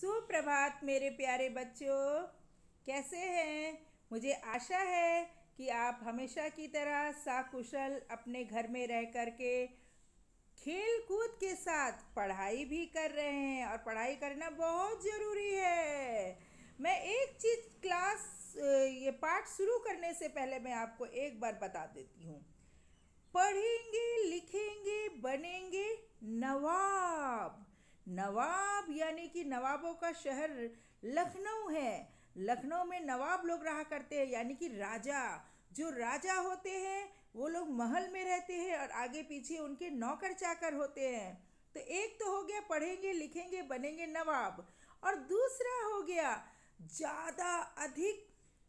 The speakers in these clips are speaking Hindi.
सुप्रभात मेरे प्यारे बच्चों। कैसे हैं? मुझे आशा है कि आप हमेशा की तरह सकुशल अपने घर में रह कर के खेल कूद के साथ पढ़ाई भी कर रहे हैं, और पढ़ाई करना बहुत ज़रूरी है। मैं एक चीज़ ये पाठ शुरू करने से पहले मैं आपको एक बार बता देती हूँ। पढ़ेंगे लिखेंगे बनेंगे नवाब। नवाब यानी कि नवाबों का शहर लखनऊ है। लखनऊ में नवाब लोग रहा करते हैं, यानी कि राजा। जो राजा होते हैं वो लोग महल में रहते हैं और आगे पीछे उनके नौकर चाकर होते हैं। तो एक तो हो गया पढ़ेंगे लिखेंगे बनेंगे नवाब, और दूसरा हो गया ज़्यादा अधिक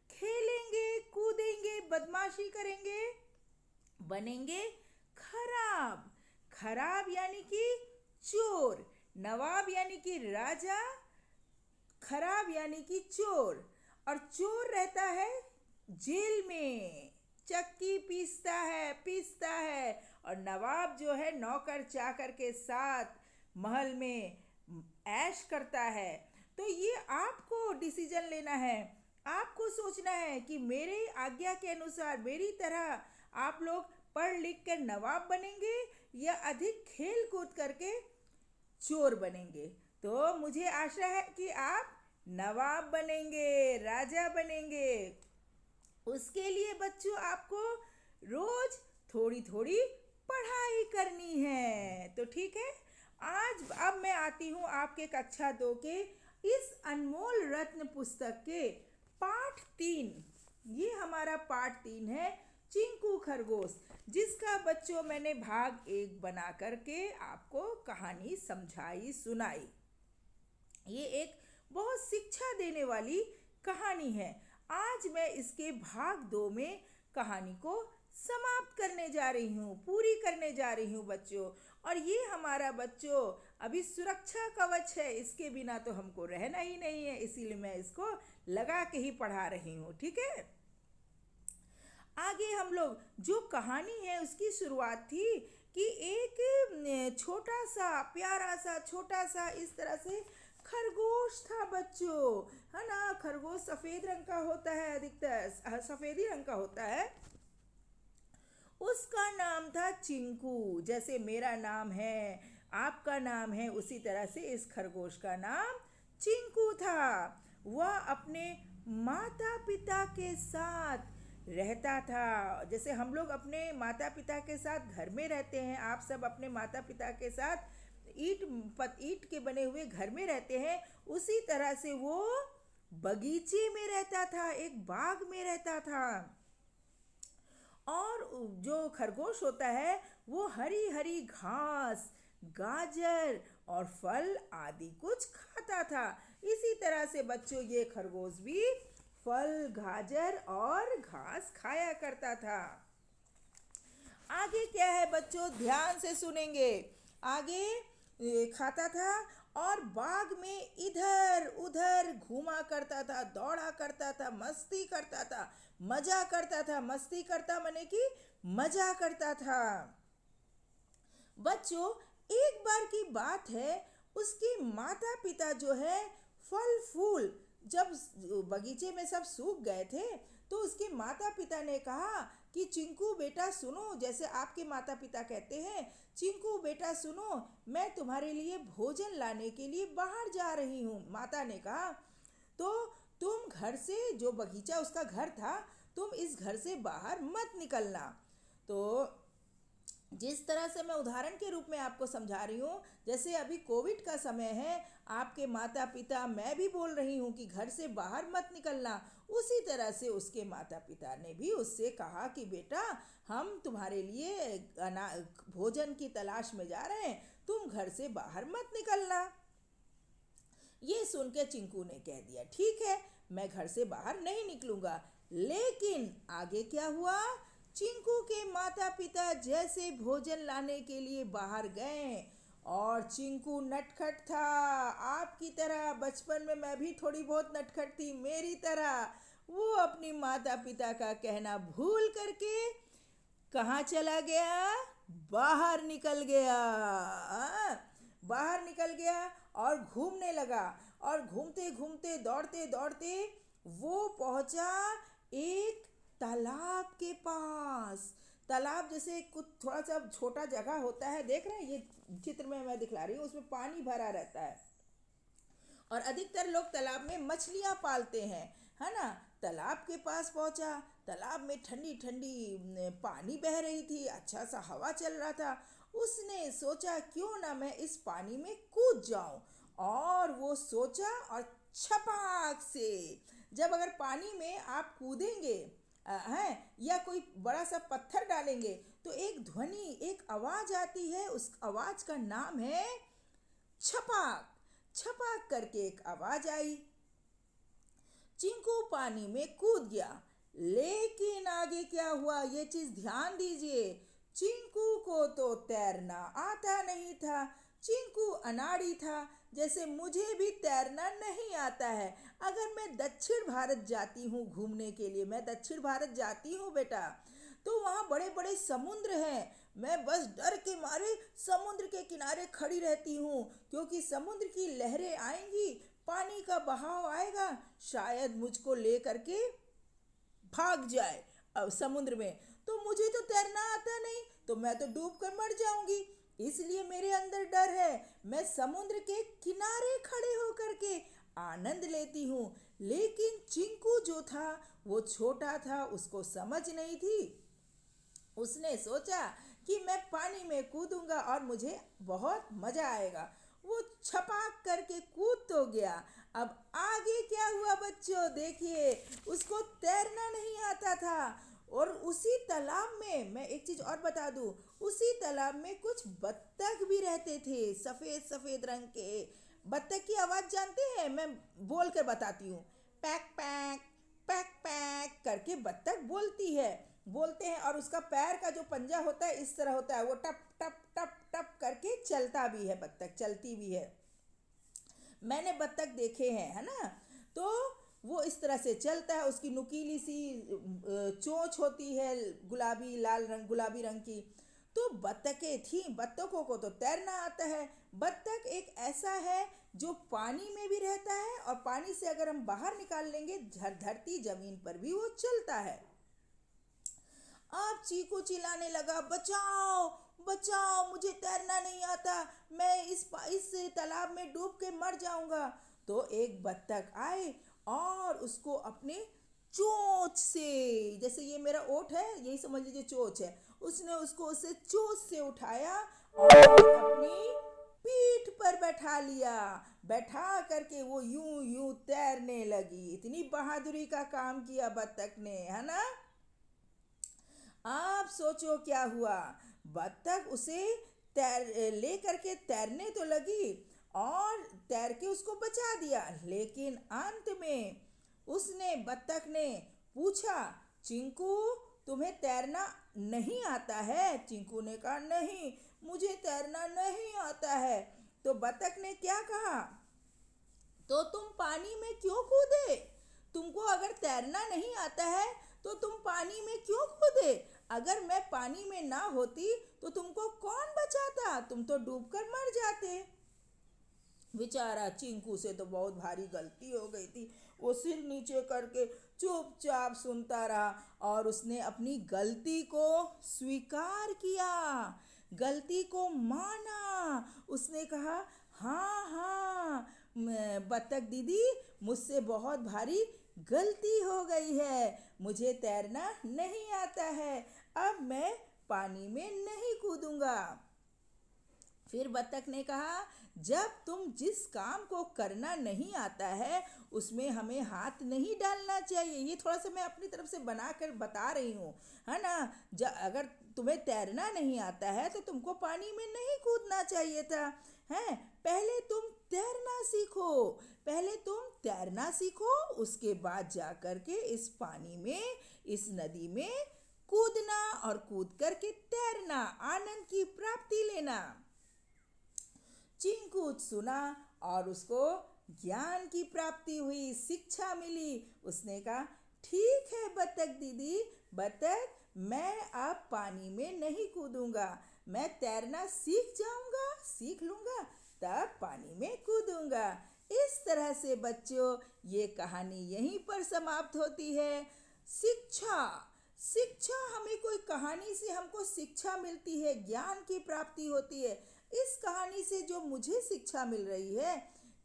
खेलेंगे कूदेंगे बदमाशी करेंगे बनेंगे खराब। खराब यानी कि चोर। नवाब यानी कि राजा, खराब यानी कि चोर। और चोर रहता है जेल में, चक्की पीसता है। और नवाब जो है नौकर चाकर के साथ महल में ऐश करता है। तो ये आपको डिसीजन लेना है, आपको सोचना है कि मेरे आज्ञा के अनुसार मेरी तरह आप लोग पढ़ लिख कर नवाब बनेंगे या अधिक खेल कूद करके चोर बनेंगे। तो मुझे आशा है कि आप नवाब बनेंगे, राजा बनेंगे। उसके लिए बच्चों आपको रोज थोड़ी थोड़ी पढ़ाई करनी है। तो ठीक है, अब मैं आती हूँ आपके कक्षा 2 के इस अनमोल रत्न पुस्तक के पाठ 3। ये हमारा पाठ 3 है, चिंकू खरगोश, जिसका बच्चों मैंने भाग 1 बना करके आपको कहानी समझाई सुनाई। ये एक बहुत शिक्षा देने वाली कहानी है। आज मैं इसके भाग 2 में कहानी को समाप्त करने जा रही हूँ, पूरी करने जा रही हूँ बच्चों। और ये हमारा बच्चों अभी सुरक्षा कवच है, इसके बिना तो हमको रहना ही नहीं है, इसीलिए मैं इसको लगा के ही पढ़ा रही हूँ। ठीक है, आगे हम लोग जो कहानी है उसकी शुरुआत थी कि एक छोटा सा प्यारा सा छोटा सा इस तरह से खरगोश था बच्चों, है ना। खरगोश सफ़ेद रंग का होता है, अधिकतर सफ़ेदी रंग का होता है। उसका नाम था चिंकू। जैसे मेरा नाम है, आपका नाम है, उसी तरह से इस खरगोश का नाम चिंकू था। वह अपने माता पिता के साथ रहता था। जैसे हम लोग अपने माता पिता के साथ घर में रहते हैं, आप सब अपने माता पिता के साथ ईट के बने हुए घर में रहते हैं, उसी तरह से वो बगीचे में रहता था, एक बाग में रहता था। और जो खरगोश होता है वो हरी हरी घास, गाजर और फल आदि कुछ खाता था। इसी तरह से बच्चों ये खरगोश भी फल, गाजर और घास खाया करता था। आगे क्या है बच्चों, ध्यान से सुनेंगे। आगे खाता था और बाग में इधर उधर घूमा करता था, दौड़ा करता था, मस्ती करता था, मजा करता था। मस्ती करता माने कि मजा करता था। बच्चों एक बार की बात है, उसके माता पिता जो है फल फूल जब बगीचे में सब सूख गए थे, तो उसके माता पिता ने कहा कि चिंकू बेटा सुनो, जैसे आपके माता पिता कहते हैं, चिंकू बेटा सुनो, मैं तुम्हारे लिए भोजन लाने के लिए बाहर जा रही हूँ। माता ने कहा तो तुम घर से, जो बगीचा उसका घर था, तुम इस घर से बाहर मत निकलना। तो जिस तरह से मैं उदाहरण के रूप में आपको समझा रही हूँ, जैसे अभी कोविड का समय है, आपके माता पिता, मैं भी बोल रही हूँ कि घर से बाहर मत निकलना, उसी तरह से उसके माता पिता ने भी उससे कहा कि बेटा हम तुम्हारे लिए भोजन की तलाश में जा रहे हैं, तुम घर से बाहर मत निकलना। ये सुन के चिंकू ने कह दिया ठीक है, मैं घर से बाहर नहीं निकलूँगा। लेकिन आगे क्या हुआ, चिंकू के माता पिता जैसे भोजन लाने के लिए बाहर गए, और चिंकू नटखट था, आपकी तरह। बचपन में मैं भी थोड़ी बहुत नटखट थी, मेरी तरह। वो अपनी माता पिता का कहना भूल करके कहाँ चला गया, बाहर निकल गया। बाहर निकल गया और घूमने लगा। और घूमते घूमते दौड़ते दौड़ते वो पहुंचा एक तालाब के पास। तालाब जैसे कुछ थोड़ा सा छोटा जगह होता है, देख रहे हैं ये चित्र में मैं दिखला रही हूँ, उसमें पानी भरा रहता है और अधिकतर लोग तालाब में मछलियां पालते हैं, है ना। तालाब के पास पहुंचा। तालाब में ठंडी ठंडी पानी बह रही थी, अच्छा सा हवा चल रहा था। उसने सोचा क्यों ना मैं इस पानी में कूद जाऊं। और वो सोचा और छपाक से, जब अगर पानी में आप कूदेंगे हैं या कोई बड़ा सा पत्थर डालेंगे तो एक ध्वनि, एक आवाज आती है, उस आवाज का नाम है छपाक। छपाक करके एक आवाज आई। चिंकू पानी में कूद गया। लेकिन आगे क्या हुआ ये चीज ध्यान दीजिए। चिंकू को तो तैरना आता नहीं था। चिंकू अनाड़ी था। जैसे मुझे भी तैरना नहीं आता है। अगर मैं दक्षिण भारत जाती हूँ घूमने के लिए, मैं दक्षिण भारत जाती हूँ बेटा, तो वहाँ बड़े बड़े समुद्र हैं। मैं बस डर के मारे समुद्र के किनारे खड़ी रहती हूँ, क्योंकि समुद्र की लहरें आएंगी, पानी का बहाव आएगा, शायद मुझको ले करके भाग जाए अब समुद्र में। तो मुझे तो तैरना आता नहीं, तो मैं तो डूब कर मर जाऊंगी। इसलिए मेरे अंदर डर है। मैं समुद्र के किनारे खड़े होकर के आनंद लेती हूँ। लेकिन चिंकू जो था वो छोटा था, उसको समझ नहीं थी। उसने सोचा कि मैं पानी में कूदूंगा और मुझे बहुत मजा आएगा। वो छपाक करके कूद तो गया। अब आगे क्या हुआ बच्चों, देखिए, उसको तैरना नहीं आता था। और उसी तालाब में मैं एक चीज और बता दूं, उसी तालाब में कुछ बत्तख भी रहते थे, सफेद सफेद रंग के। बत्तख की आवाज जानते हैं, मैं बोल कर बताती हूँ। पैक पैक पैक पैक करके बत्तख बोलते हैं। और उसका पैर का जो पंजा होता है इस तरह होता है, वो टप टप टप टप करके चलता भी है, बत्तख चलती भी है। मैंने बत्तख देखे हैं, है ना। तो वो इस तरह से चलता है, उसकी नुकीली सी चोंच होती है, गुलाबी लाल रंग, गुलाबी रंग की। तो बत्तखें थी। बत्तखों को तो तैरना आता है। बत्तख एक ऐसा है जो पानी में भी रहता है और पानी से अगर हम बाहर निकाल लेंगे धरती जमीन पर भी वो चलता है। अब चीकू चिल्लाने लगा, बचाओ बचाओ, मुझे तैरना नहीं आता, मैं इस तालाब में डूब के मर जाऊंगा। तो एक बत्तख आए और उसको अपने चोंच से, जैसे ये मेरा ओठ है यही समझ लीजिए चोंच है, उसने उसको उसे चोंच से उठाया और अपनी पीठ पर बैठा लिया। बैठा करके वो यूं यूं तैरने लगी। इतनी बहादुरी का काम किया बत्तख ने, है ना। आप सोचो क्या हुआ। बत्तख उसे तैर ले करके तैरने तो लगी और तैर के उसको बचा दिया। लेकिन अंत में उसने, बत्तख ने पूछा, चिंकू तुम्हें तैरना नहीं आता है? चिंकू ने कहा नहीं, मुझे तैरना नहीं आता है। तो बत्तख ने क्या कहा, तो तुम पानी में क्यों कूदे? तुमको अगर तैरना नहीं आता है तो तुम पानी में क्यों कूदे? अगर मैं पानी में ना होती तो तुमको कौन बचाता? तुम तो डूबकर मर जाते। बेचारा चिंकू से तो बहुत भारी गलती हो गई थी। वो सिर नीचे करके चुपचाप सुनता रहा और उसने अपनी गलती को स्वीकार किया, गलती को माना। उसने कहा, हाँ हाँ बत्तख दीदी, मुझसे बहुत भारी गलती हो गई है, मुझे तैरना नहीं आता है, अब मैं पानी में नहीं कूदूंगा। फिर बत्तख ने कहा, जब तुम जिस काम को करना नहीं आता है उसमें हमें हाथ नहीं डालना चाहिए। ये थोड़ा सा मैं अपनी तरफ से बना कर बता रही हूँ, है ना। अगर तुम्हें तैरना नहीं आता है तो तुमको पानी में नहीं कूदना चाहिए था, है। पहले तुम तैरना सीखो, पहले तुम तैरना सीखो, उसके बाद जा कर के इस पानी में, इस नदी में कूदना और कूद करके तैरना, आनंद की प्राप्ति लेना। चिंकू सुना और उसको ज्ञान की प्राप्ति हुई, शिक्षा मिली। उसने कहा, ठीक है बत्तख दीदी, बत्तख मैं अब पानी में नहीं कूदूंगा, मैं तैरना सीख जाऊंगा, सीख लूंगा, तब पानी में कूदूंगा। इस तरह से बच्चों, ये कहानी यहीं पर समाप्त होती है। शिक्षा शिक्षा हमें कोई कहानी से हमको शिक्षा मिलती है, ज्ञान की प्राप्ति होती है। इस कहानी से जो मुझे शिक्षा मिल रही है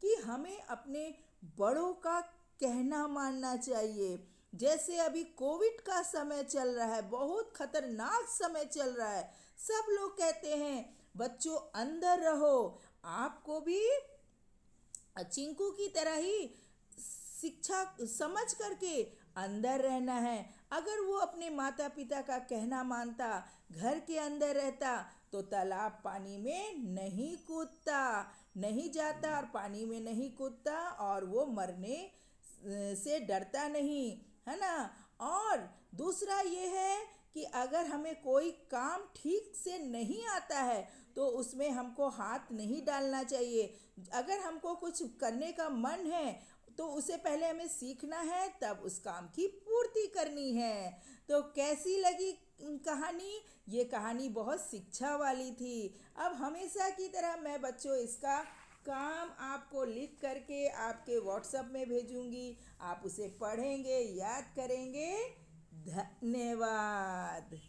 कि हमें अपने बड़ों का कहना मानना चाहिए। जैसे अभी कोविड का समय चल रहा है, बहुत खतरनाक समय चल रहा है। सब लोग कहते हैं बच्चों अंदर रहो। आपको भी चिंकू की तरह ही शिक्षा समझ करके अंदर रहना है। अगर वो अपने माता पिता का कहना मानता, घर के अंदर रहता, तो तालाब पानी में नहीं कूदता, नहीं जाता और पानी में नहीं कूदता, और वो मरने से डरता नहीं, है ना। और दूसरा ये है कि अगर हमें कोई काम ठीक से नहीं आता है तो उसमें हमको हाथ नहीं डालना चाहिए। अगर हमको कुछ करने का मन है तो उसे पहले हमें सीखना है, तब उस काम की पूर्ति करनी है। तो कैसी लगी कहानी? ये कहानी बहुत शिक्षा वाली थी। अब हमेशा की तरह मैं बच्चों इसका काम आपको लिख करके आपके व्हाट्सएप में भेजूंगी। आप उसे पढ़ेंगे, याद करेंगे। धन्यवाद।